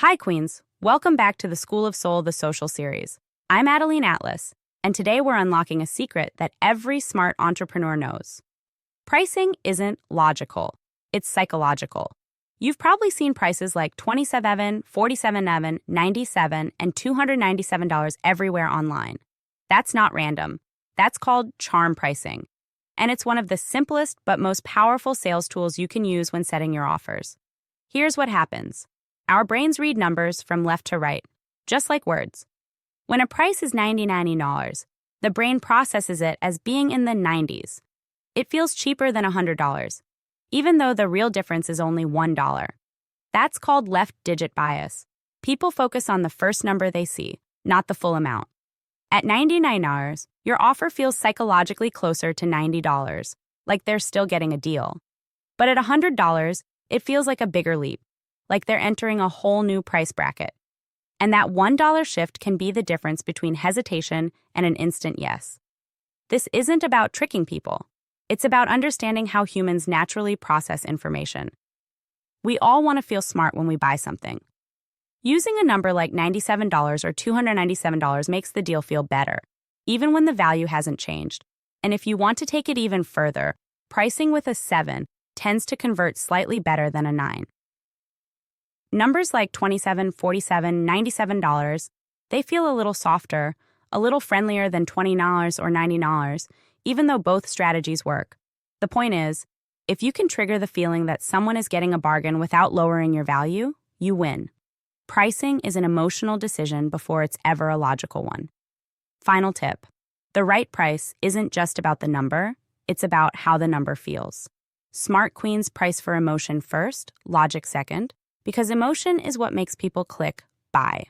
Hi, Queens. Welcome back to the School of Soul, the social series. I'm ADELINE Atlas, and today we're unlocking a secret that every smart entrepreneur knows. Pricing isn't logical, it's psychological. You've probably seen prices like $27, $47, $97, and $297 everywhere online. That's not random. That's called charm pricing. And it's one of the simplest but most powerful sales tools you can use when setting your offers. Here's what happens. Our brains read numbers from left to right, just like words. When a price is $99, the brain processes it as being in the 90s. It feels cheaper than $100, even though the real difference is only $1. That's called left-digit bias. People focus on the first number they see, not the full amount. At $99, your offer feels psychologically closer to $90, like they're still getting a deal. But at $100, it feels like a bigger leap, like they're entering a whole new price bracket. And that $1 shift can be the difference between hesitation and an instant yes. This isn't about tricking people. It's about understanding how humans naturally process information. We all want to feel smart when we buy something. Using a number like $97 or $297 makes the deal feel better, even when the value hasn't changed. And if you want to take it even further, pricing with a 7 tends to convert slightly better than a 9. Numbers like $27, $47, $97, they feel a little softer, a little friendlier than $20 or $90, even though both strategies work. The point is, if you can trigger the feeling that someone is getting a bargain without lowering your value, you win. Pricing is an emotional decision before it's ever a logical one. Final tip. The right price isn't just about the number, it's about how the number feels. Smart queens price for emotion first, logic second, because emotion is what makes people click buy.